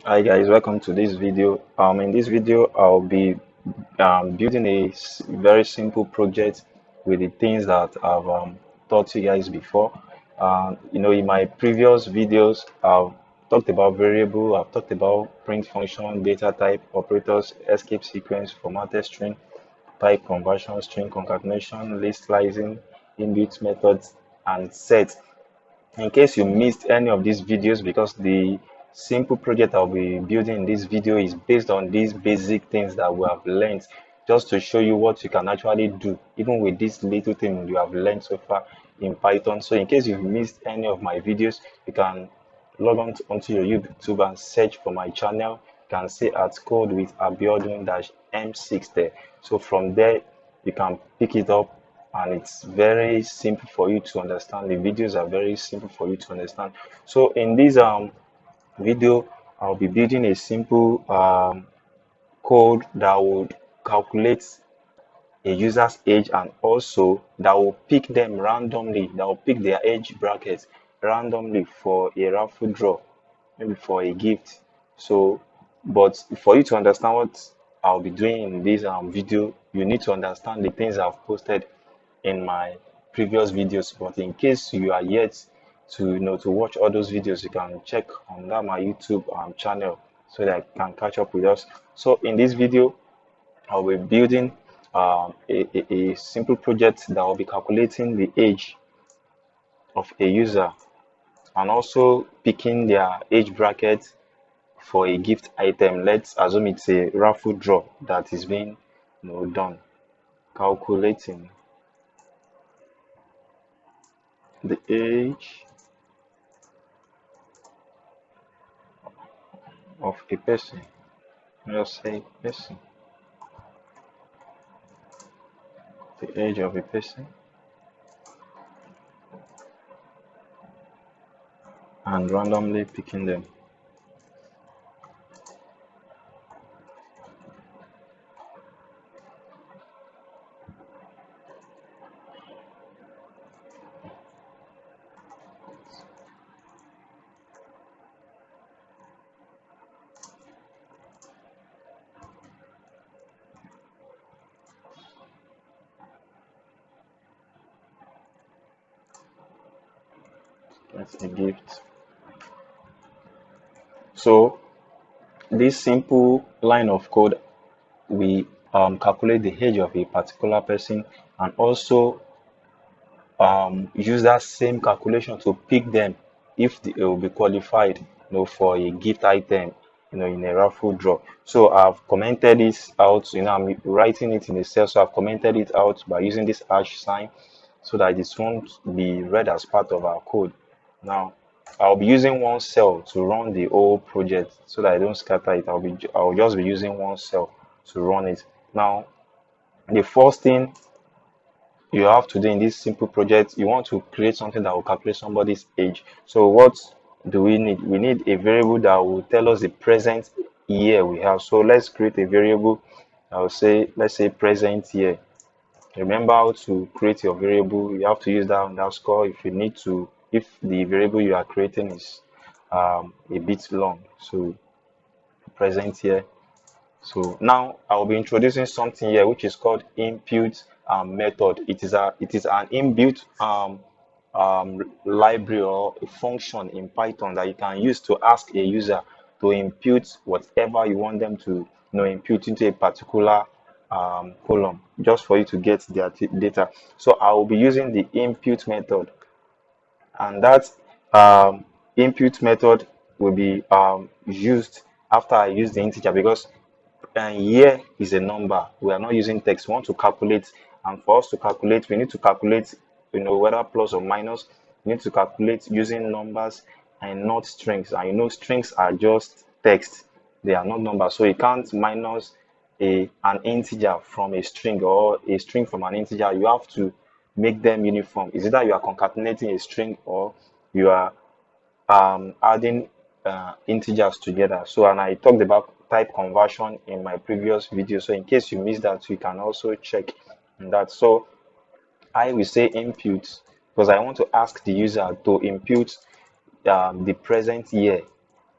Hi guys, welcome to this video. In this video, I'll be building a very simple project with the things that I've taught you guys before. In my previous videos, I've talked about variable, I've talked about print function, data type, operators, escape sequence, formatted string, type conversion, string concatenation, list slicing, inbuilt methods, and set. In case you missed any of these videos, because the simple project I'll be building in this video is based on these basic things that we have learned, just to show you what you can actually do even with this little thing you have learned so far in Python. So in case you've missed any of my videos, you can log on onto your YouTube and search for my channel. You can say at code with Abiodun-M6 there. So from there you can pick it up, and it's very simple for you to understand. The videos are very simple for you to understand. So in this video, I'll be building a simple code that would calculate a user's age, and also that will pick them randomly, that will pick their age brackets randomly for a raffle draw, maybe for a gift. So but for you to understand what I'll be doing in this video, you need to understand the things I've posted in my previous videos. But in case you are yet to to watch all those videos, you can check on that my YouTube channel so that you can catch up with us. So in this video, I'll be building a simple project that will be calculating the age of a user, and also picking their age bracket for a gift item. Let's assume it's a raffle draw that is being done. Calculating the age of a person. Let's say person. The age of a person, and randomly picking them. That's a gift. So this simple line of code, we calculate the age of a particular person, and also use that same calculation to pick them if they will be qualified for a gift item in a raffle draw. So I've commented this out. I'm writing it in a cell, so I've commented it out by using this hash sign so that it won't be read as part of our code. Now I'll be using one cell to run the whole project so that I don't scatter it. I'll just be using one cell to run it. Now the first thing you have to do in this simple project, you want to create something that will calculate somebody's age. So what do we need? We need a variable that will tell us the present year we have. So let's create a variable. I'll say, let's say present year. Remember how to create your variable. You have to use that underscore if you need to, if the variable you are creating is a bit long. So present year. So now I'll be introducing something here which is called input method. It is an inbuilt library or a function in Python that you can use to ask a user to input whatever you want them to input into a particular column, just for you to get their data. So I will be using the input method, and that input method will be used after I use the integer, because and year is a number. We are not using text. We want to calculate, and for us to calculate, we need to calculate, whether plus or minus. We need to calculate using numbers and not strings. And strings are just text; they are not numbers. So you can't minus an integer from a string, or a string from an integer. You have to make them uniform. Is either you are concatenating a string, or you are adding integers together. So, and I talked about type conversion in my previous video. So in case you missed that, you can also check on that. So I will say input because I want to ask the user to input the present year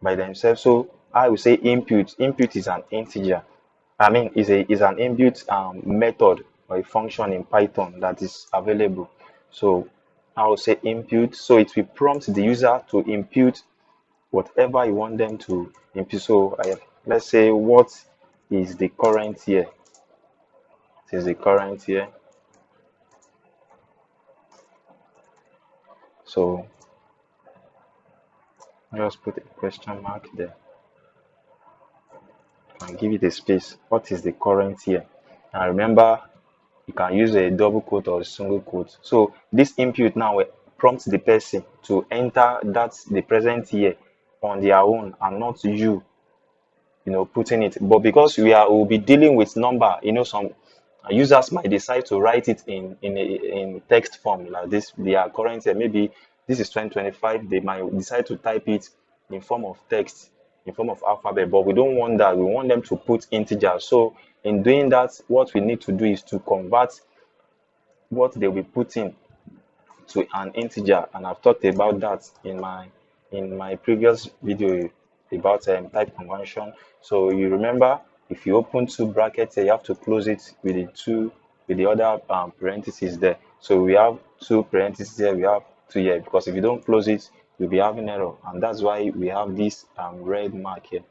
by themselves. So I would say input. Input is an integer. I mean, is an inbuilt method or a function in Python that is available. So I would say input. So it will prompt the user to input whatever you want them to input. So let's say what is the current year? It is the current year. So just put a question mark there and give it a space. What is the current year? And remember, you can use a double quote or a single quote. So this input now will prompt the person to enter that's the present year on their own and not you, putting it. But because we'll be dealing with number, some users might decide to write it in text form like this. Their current year, maybe this is 2025. They might decide to type it in form of text, in form of alphabet. But we don't want that. We want them to put integers. So in doing that, what we need to do is to convert what they will put in to an integer, and I've talked about that in my previous video about type conversion. So you remember, if you open two brackets here, you have to close it with the other parentheses there. So we have two parentheses here, we have two here, because if you don't close it, you'll be having error, and that's why we have this red mark here.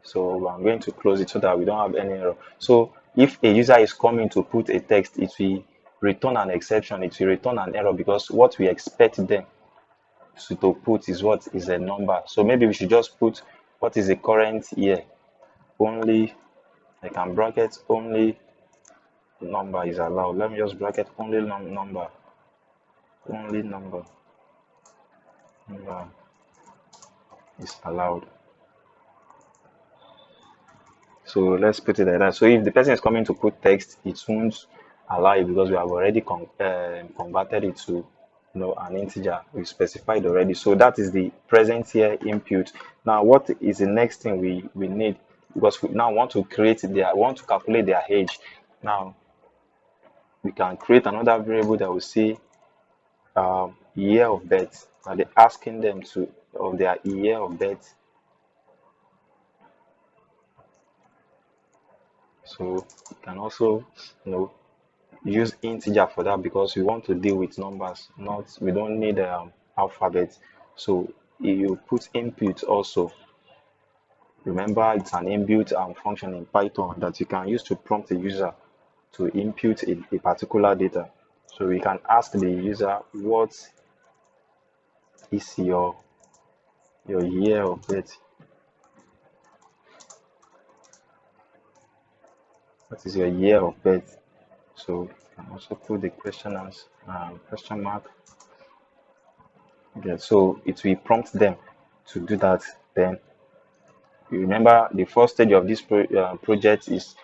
So I'm going to close it so that we don't have any error. So if a user is coming to put a text, it will return an exception, it will return an error, because what we expect them to put is what is a number. So maybe we should just put what is the current year. Only, I can bracket only number is allowed. Let me just bracket only number. Only number is allowed. So let's put it like that. So if the person is coming to put text, it won't allow it because we have already converted it to an integer. We specified already. So that is the present year input. Now what is the next thing we need? Because we now want to calculate their age. Now we can create another variable that will say year of birth. Now they're asking them of their year of birth. So you can also use integer for that, because we want to deal with numbers, we don't need alphabet. So you put input also. Remember, it's an inbuilt function in Python that you can use to prompt the user to input a particular data. So we can ask the user, what is your year of birth? What is your year of birth? So you can also put the question mark. Okay, so it will prompt them to do that. Then you remember, the first stage of this project is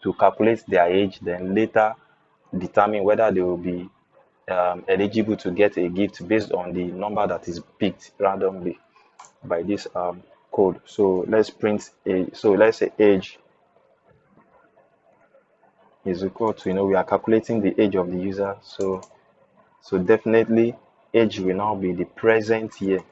to calculate their age, then later determine whether they will be eligible to get a gift based on the number that is picked randomly by this code. So let's print so let's say age is equal to, we are calculating the age of the user. So definitely age will now be the present year.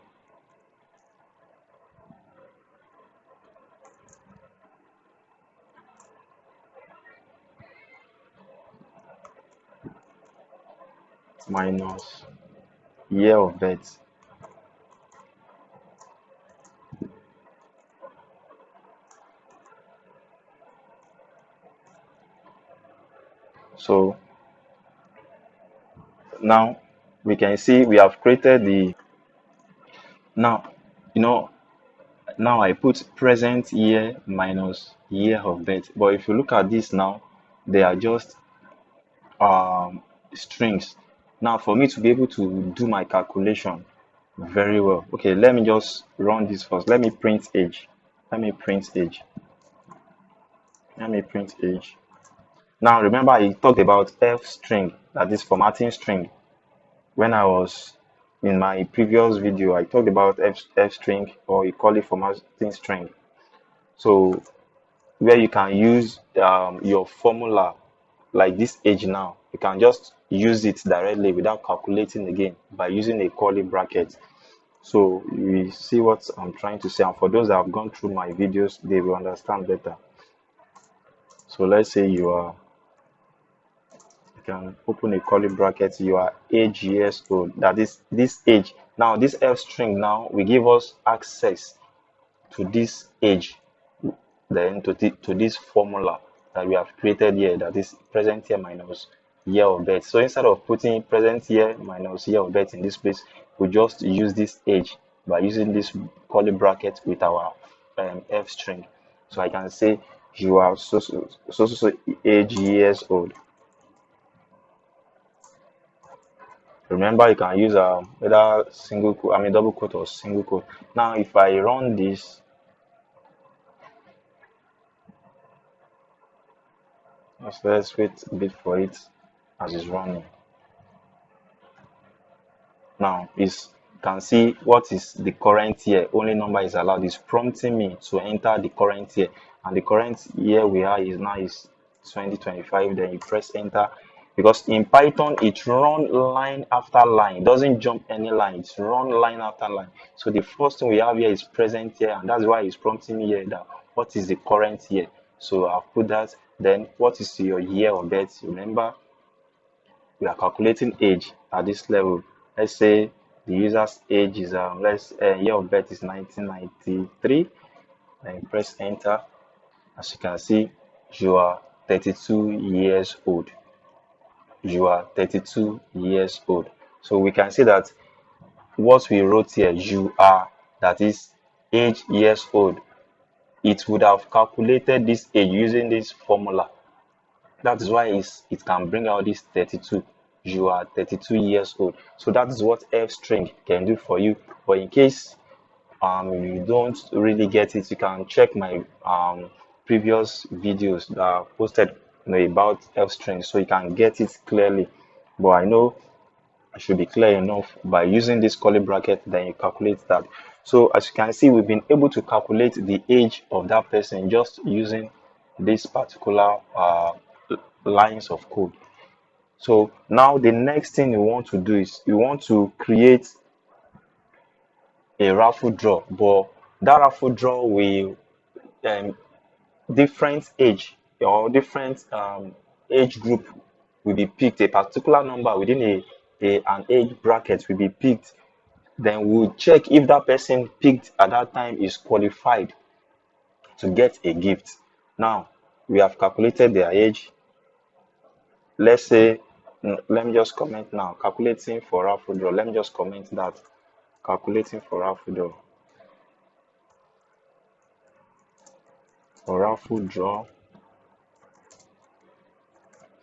Minus year of birth. So now we can see we have created now I put present year minus year of birth. But if you look at this now, they are just strings. Now for me to be able to do my calculation very well, okay, let me just run this first. Let me print age. Now remember, I talked about f string, that is formatting string. When I was in my previous video, I talked about f string, or you call it formatting string. So where you can use your formula like this age. Now you can just use it directly without calculating again by using a curly bracket. So we see what I'm trying to say, and for those that have gone through my videos, they will understand better. So let's say you can open a curly bracket, you are age years old, that is this age. Now this f string now will give us access to this age, then to this formula that we have created here, that is present year minus year of birth. So instead of putting present year minus year of birth in this place, we just use this age by using this curly bracket with our f string. So I can say you are so age years old. Remember, you can use either single quote, I mean double quote or single quote. Now, if I run this, let's wait a bit for it as it's running. Now, is can see what is the current year. Only number is allowed. Is prompting me to enter the current year, and the current year we are is now is 2025. Then you press enter, because in Python it run line after line. It doesn't jump any line. It's run line after line. So the first thing we have here is present year, and that's why it's prompting me here that what is the current year. So I'll put that. Then what is your year of birth? Remember, we are calculating age at this level. Let's say the user's age is year of birth is 1993. Then press enter. As you can see, you are 32 years old. You are 32 years old. So we can see that what we wrote here, you are, that is age years old, it would have calculated this age using this formula. That is why it can bring out this 32. You are 32 years old. So that is what f string can do for you. But in case you don't really get it, you can check my previous videos that are posted, about f string, so you can get it clearly. But I know it should be clear enough by using this curly bracket, then you calculate that. So as you can see, we've been able to calculate the age of that person just using this particular lines of code. So now the next thing you want to do is you want to create a raffle draw, but that raffle draw will um, different age or different age group will be picked. A particular number within an age bracket will be picked. Then we'll check if that person picked at that time is qualified to get a gift. Now we have calculated their age. Let's say, let me just comment now, calculating for raffle draw. Let me just comment that, calculating for raffle draw. For raffle draw,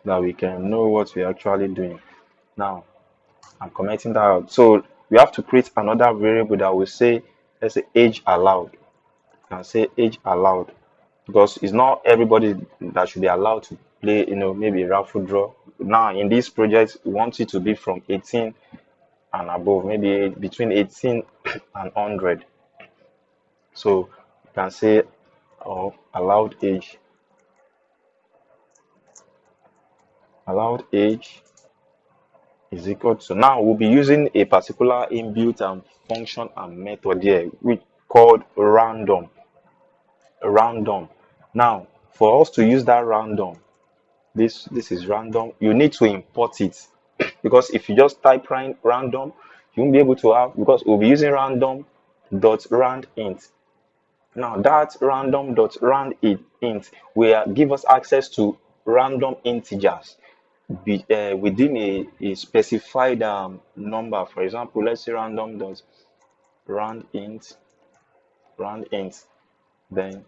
that we can know what we're actually doing. Now I'm commenting that out. So we have to create another variable that will say, let's say age allowed. You can say age allowed, because it's not everybody that should be allowed to play, maybe raffle draw. Now in this project, we want it to be from 18 and above, maybe between 18 and 100. So you can say allowed age is equal to, now we'll be using a particular inbuilt function and method here, which called random. Now for us to use that random, this is random, you need to import it, because if you just type random, you won't be able to have, because we'll be using random dot rand int. Now that random dot rand int will give us access to random integers within a specified number. For example, let's say random dot rand int. Then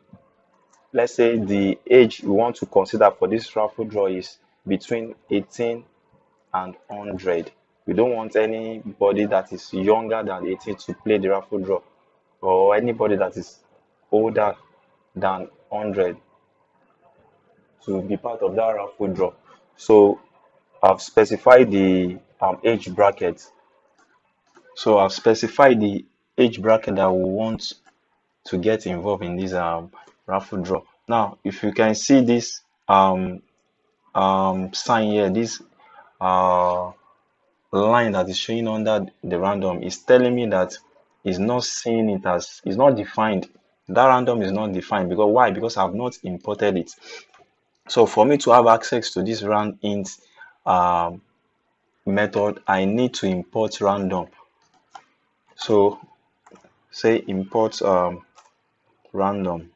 let's say the age we want to consider for this raffle draw is between 18 and 100. We don't want anybody that is younger than 18 to play the raffle draw, or anybody that is older than 100 to be part of that raffle draw. So I've specified the age bracket. So I've specified the age bracket that we want to get involved in this raffle draw. Now, if you can see this sign here, this line that is showing under the random is telling me that is not seeing it as, is not defined. That random is not defined because why? Because I've not imported it. So for me to have access to this round int um, method, I need to import random. So say import random.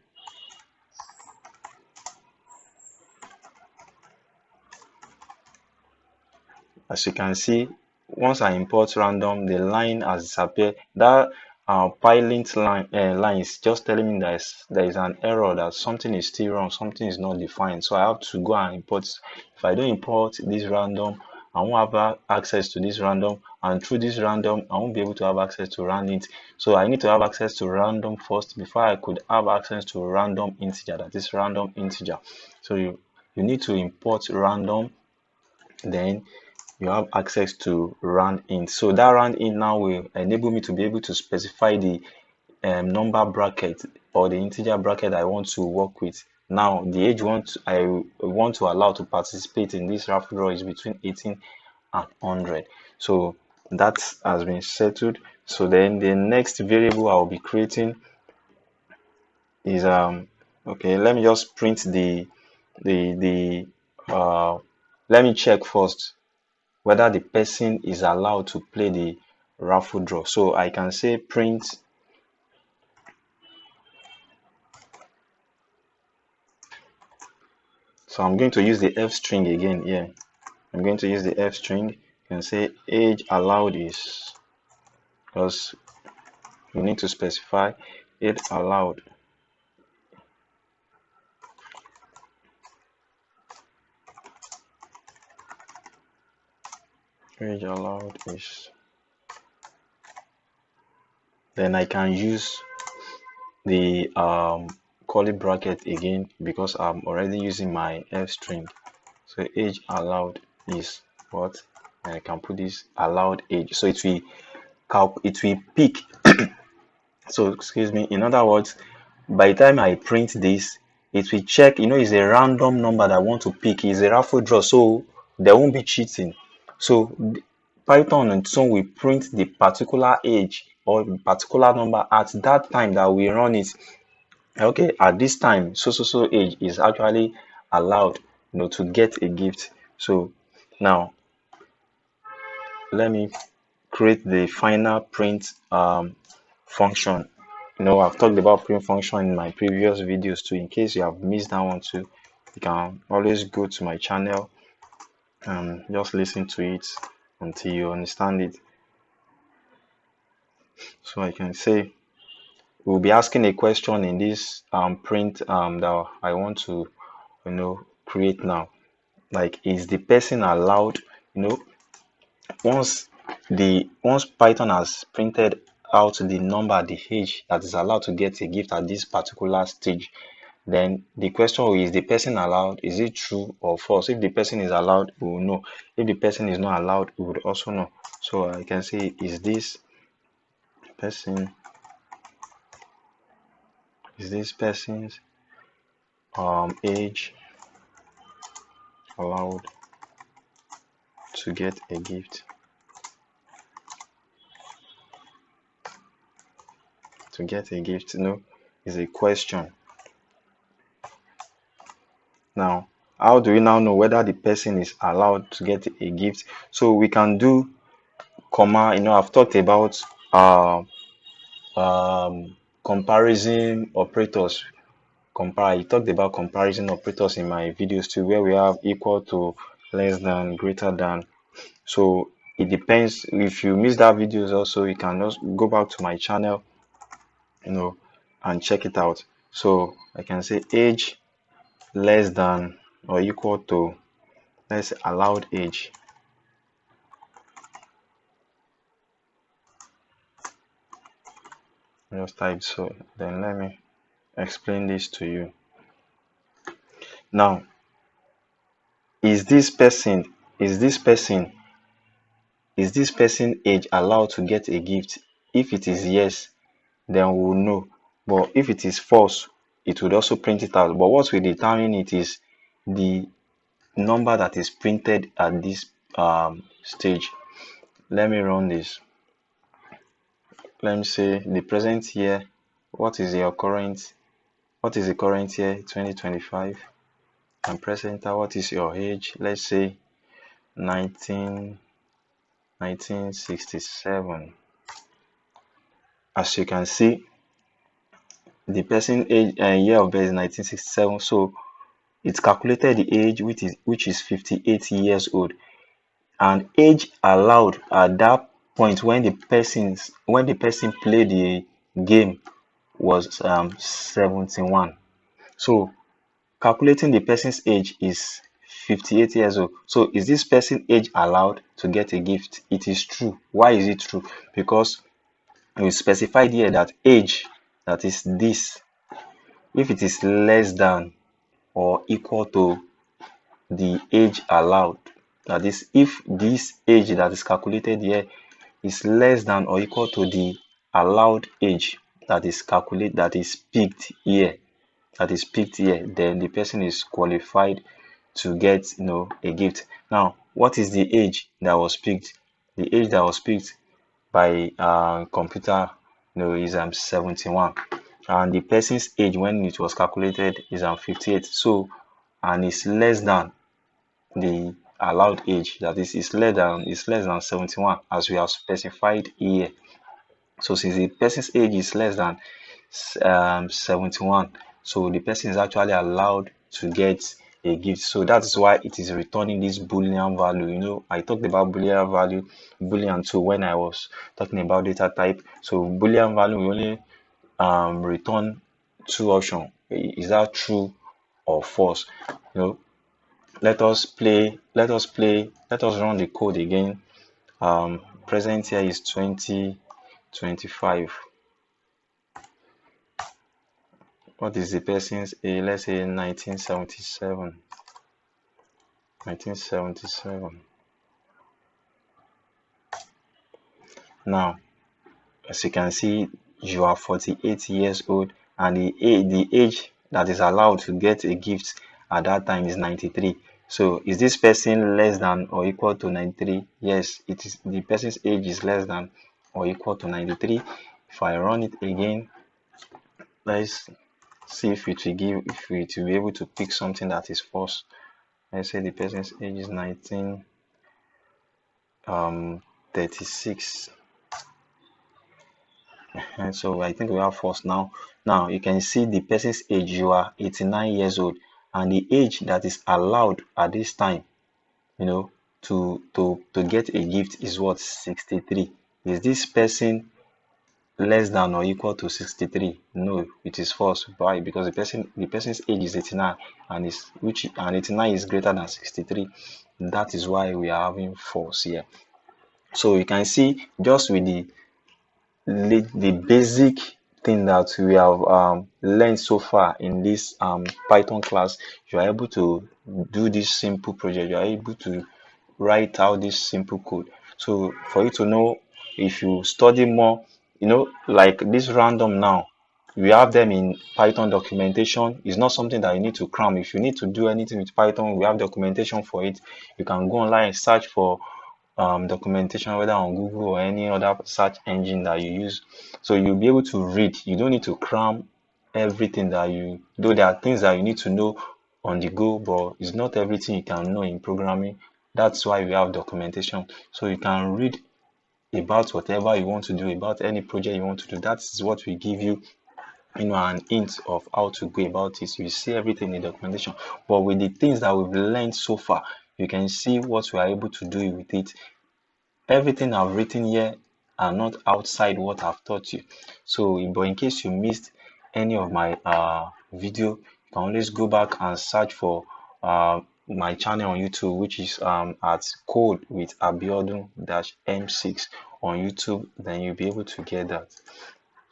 As you can see, once I import random, the line has disappeared. That pilot line is just telling me that there is an error, that something is still wrong, something is not defined. So I have to go and import. If I don't import this random, I won't have access to this random, and through this random, I won't be able to have access to random. So I need to have access to random first before I could have access to random integer, that is random integer. So you need to import random, then you have access to round int. So that round int now will enable me to be able to specify the number bracket or the integer bracket I want to work with. Now the age I want to allow to participate in this raffle draw is between 18 and 100. So that has been settled. So then the next variable I'll be creating is okay, let me just print the let me check first whether the person is allowed to play the raffle draw. So I can say print. So I'm going to use the f string again here. I'm going to use the f string. You can say age allowed is, because you need to specify age allowed. Age allowed is. Then I can use the curly bracket again because I'm already using my f string. So age allowed is what? And I can put this allowed age. So it will pick. So excuse me. In other words, by the time I print this, it will check. It's a random number that I want to pick. It's a raffle draw, so there won't be cheating. So Python and so will print the particular age or particular number at that time that we run it. Okay, at this time, so age is actually allowed, to get a gift. So now let me create the final print function. I've talked about print function in my previous videos too. In case you have missed that one too, you can always go to my channel and just listen to it until you understand it. So I can say we'll be asking a question in this print that I want to create now. Like, is the person allowed? Once Python has printed out the number, the age that is allowed to get a gift at this particular stage, then the question is the person allowed? Is it true or false? If the person is allowed, we will know. If the person is not allowed, we would also know. So I can say, is this person person's age allowed to get a gift? To get a gift, is a question. Now, how do we now know whether the person is allowed to get a gift? So we can do comma. I've talked about comparison operators. I talked about comparison operators in my videos too, where we have equal to, less than, greater than. So it depends. If you missed that videos also, you can just go back to my channel, and check it out. So I can say age less than or equal to, let's say, allowed age. Just type so. Then let me explain this to you. Now, is this person age allowed to get a gift? If it is yes, then we will know. But if it is false, it would also print it out. But what will determine it is the number that is printed at this stage. Let me run this. let me say the present year. What is the current year? 2025. And present, what is your age? Let's say 19 1967. As you can see, the person age year of birth is 1967, so it's calculated the age, which is 58 years old. And age allowed at that point when the person played the game was 71. So calculating the person's age is 58 years old. So is this person age allowed to get a gift? It is true. Why is it true? Because we specified here that age, that is this, if it is less than or equal to the age allowed, that is, if this age that is calculated here is less than or equal to the allowed age that is picked here, then the person is qualified to get a gift. Now, what is the age that was picked? The age that was picked by computer is 71, and the person's age when it was calculated is 58. So, and it's less than the allowed age, that is less than 71, as we have specified here. So since the person's age is less than 71, so the person is actually allowed to get a gift. So that is why it is returning this boolean value. I talked about boolean too when I was talking about data type. So boolean value will only return two options. Is that true or false? Let us run the code again. Present year is 2025. What is the person's age? Let's say 1977. Now, as you can see, you are 48 years old, and the age that is allowed to get a gift at that time is 93. So is this person less than or equal to 93? Yes, it is. The person's age is less than or equal to 93. If I run it again, let's see if it will be able to pick something that is false. Let's say the person's age is 1936. And so I think we have false now. Now you can see the person's age. You are 89 years old, and the age that is allowed at this time, to get a gift is what? 63. Is this person less than or equal to 63? No, it is false. Why? Because the person's age is 89, and 89 is greater than 63. That is why we are having false here. So you can see, just with the basic thing that we have learned so far in this Python class, you are able to do this simple project. You are able to write out this simple code. So for you to know, if you study more, like this random now, we have them in Python documentation. It's not something that you need to cram. If you need to do anything with Python, we have documentation for it. You can go online, search for documentation, whether on Google or any other search engine that you use. So you'll be able to read. You don't need to cram everything though there are things that you need to know on the go, but it's not everything you can know in programming. That's why we have documentation. So you can read about whatever you want to do, about any project you want to do. That is what we give you, an hint of how to go about it. You see everything in the documentation. But with the things that we've learned so far, you can see what we are able to do with it. Everything I've written here are not outside what I've taught you. So, but in case you missed any of my video, you can always go back and search for my channel on YouTube, which is at Code with Abiodun-M6 on YouTube. Then you'll be able to get that.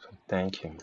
So, thank you.